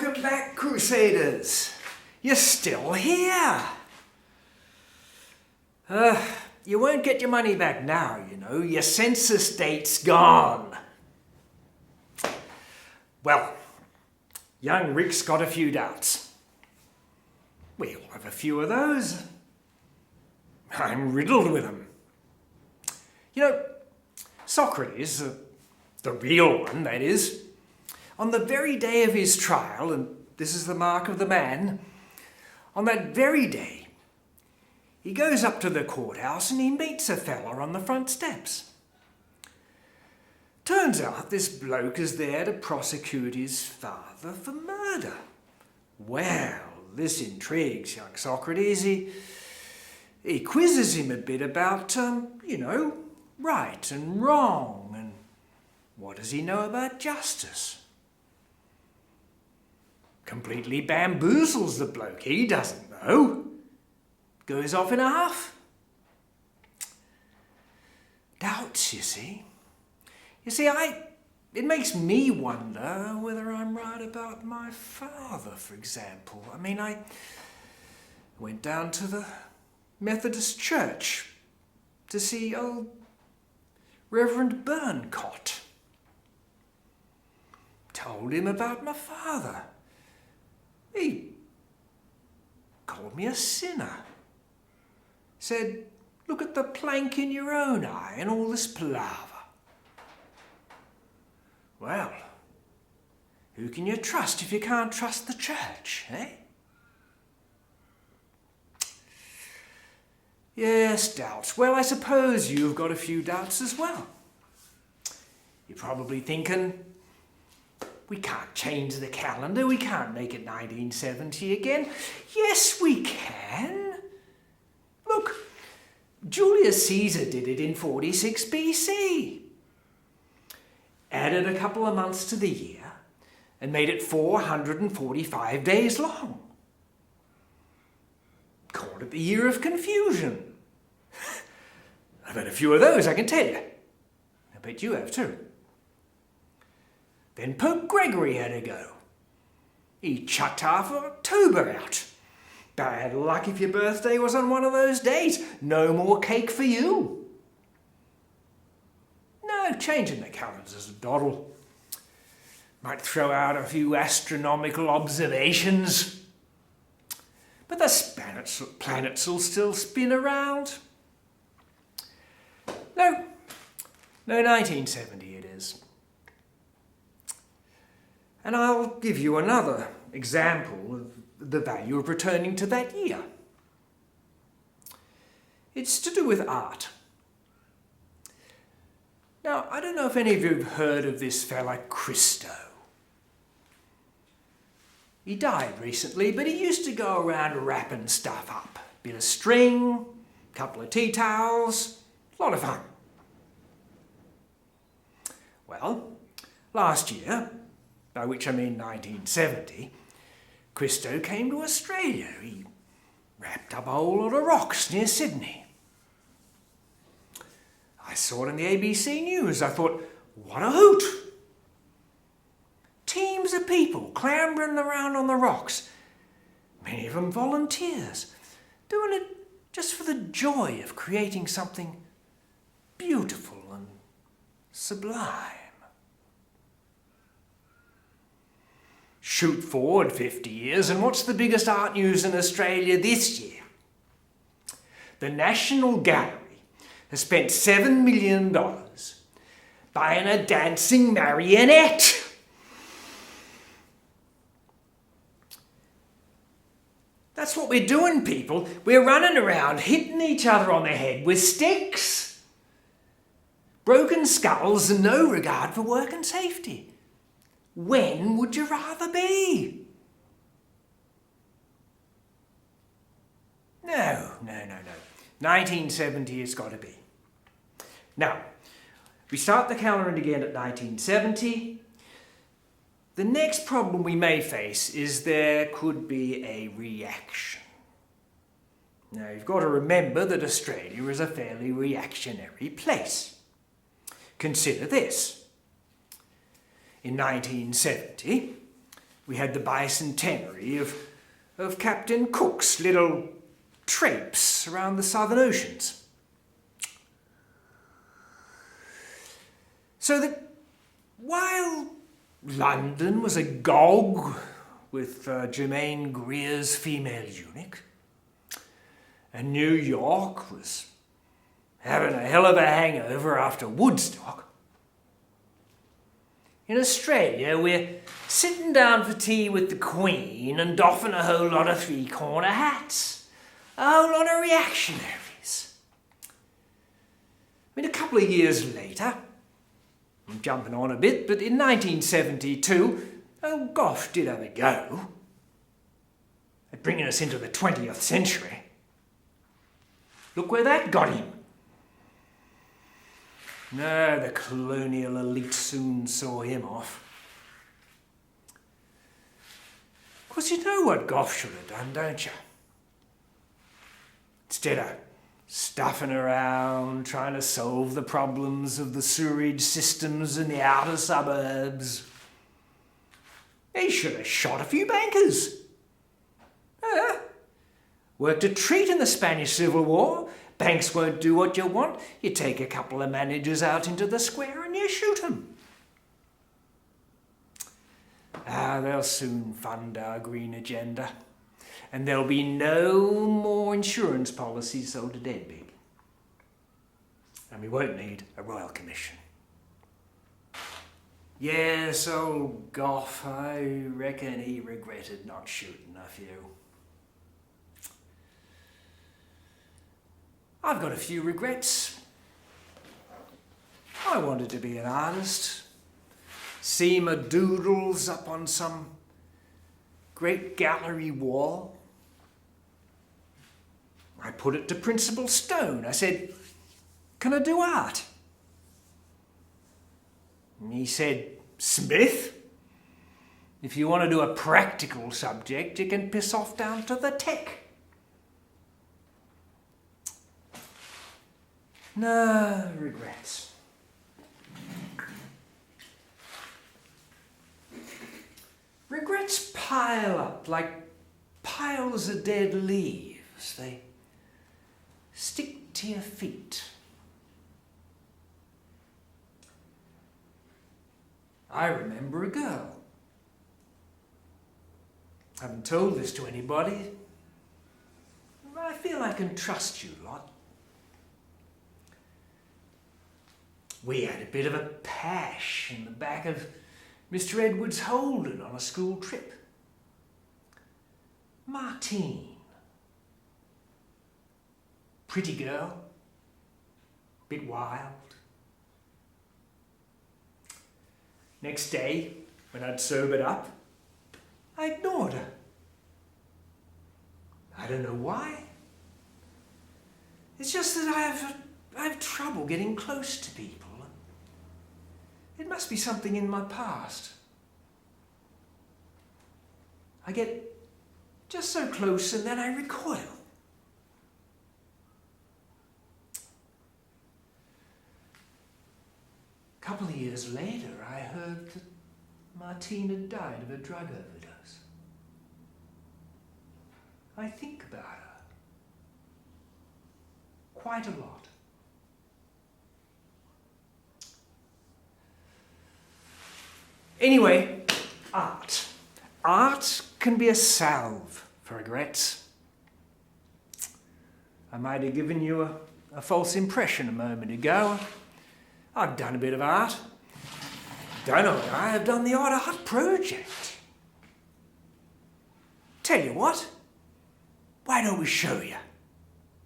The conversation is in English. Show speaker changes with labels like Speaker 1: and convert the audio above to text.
Speaker 1: Welcome back, Crusaders. You're still here. You won't get your money back now, you know. Your census date's gone. Well, young Rick's got a few doubts. We all have a few of those. I'm riddled with them. You know, Socrates, the real one, that is, on the very day of his trial, and this is the mark of the man, on that very day, he goes up to the courthouse and he meets a fella on the front steps. Turns out this bloke is there to prosecute his father for murder. Well, this intrigues young Socrates. He quizzes him a bit about, right and wrong, and what does he know about justice? Completely bamboozles the bloke. He doesn't know. Goes off in a huff. Doubts, you see. It makes me wonder whether I'm right about my father, for example. I went down to the Methodist church to see old Reverend Burncott. Told him about my father. He called me a sinner. Said, look at the plank in your own eye and all this palaver. Well, who can you trust if you can't trust the church, eh? Yes, doubts. Well, I suppose you've got a few doubts as well. You're probably thinking, we can't change the calendar, we can't make it 1970 again. Yes, we can. Look, Julius Caesar did it in 46 BC. Added a couple of months to the year and made it 445 days long. Called it the Year of Confusion. I've had a few of those, I can tell you. I bet you have too. Then Pope Gregory had a go. He chucked half of October out. Bad luck if your birthday was on one of those days. No more cake for you. No, changing the calendar's a doddle. Might throw out a few astronomical observations. But the planets will still spin around. No, 1970 it is. And I'll give you another example of the value of returning to that year. It's to do with art. Now, I don't know if any of you have heard of this fella Christo. He died recently, but he used to go around wrapping stuff up. Bit of string, couple of tea towels, a lot of fun. Well, last year, by which I mean 1970, Christo came to Australia. He wrapped up a whole lot of rocks near Sydney. I saw it on the ABC News. I thought, what a hoot! Teams of people clambering around on the rocks, many of them volunteers, doing it just for the joy of creating something beautiful and sublime. Shoot forward 50 years, and what's the biggest art news in Australia this year? The National Gallery has spent $7 million buying a dancing marionette. That's what we're doing, people. We're running around hitting each other on the head with sticks. Broken skulls and no regard for work and safety. When would you rather be? No. 1970 has got to be. Now, we start the calendar again at 1970. The next problem we may face is there could be a reaction. Now, you've got to remember that Australia is a fairly reactionary place. Consider this. In 1970, We had the bicentenary of Captain Cook's little trapes around the Southern Oceans. So that while London was agog with Germaine Greer's female eunuch, and New York was having a hell of a hangover after Woodstock, in Australia we're sitting down for tea with the Queen and doffing a whole lot of three-corner hats, a whole lot of reactionaries. I mean, a couple of years later, I'm jumping on a bit, but in 1972, Gough did have a go at bringing us into the 20th century. Look where that got him. No, the colonial elite soon saw him off. Of course, you know what Gough should have done, don't you? Instead of stuffing around, trying to solve the problems of the sewerage systems in the outer suburbs, he should have shot a few bankers. Worked a treat in the Spanish Civil War. Banks won't do what you want. You take a couple of managers out into the square and you shoot them. They'll soon fund our green agenda. And there'll be no more insurance policies sold to dead people. And we won't need a royal commission. Yes, old Gough, I reckon he regretted not shooting a few. I've got a few regrets. I wanted to be an artist, see my doodles up on some great gallery wall. I put it to Principal Stone. I said, "Can I do art?" And he said, "Smith, if you want to do a practical subject, you can piss off down to the Tech." No regrets. Regrets pile up like piles of dead leaves. They stick to your feet. I remember a girl. I haven't told this to anybody. I feel I can trust you lot. We had a bit of a pash in the back of Mr. Edward's Holden on a school trip. Martine. Pretty girl. Bit wild. Next day, when I'd sobered up, I ignored her. I don't know why. It's just that I have trouble getting close to people. It must be something in my past. I get just so close and then I recoil. A couple of years later, I heard that Martine had died of a drug overdose. I think about her quite a lot. Anyway, art. Art can be a salve for regrets. I might have given you a false impression a moment ago. I've done a bit of art. Don't know what I have done the odd art project. Tell you what, why don't we show you?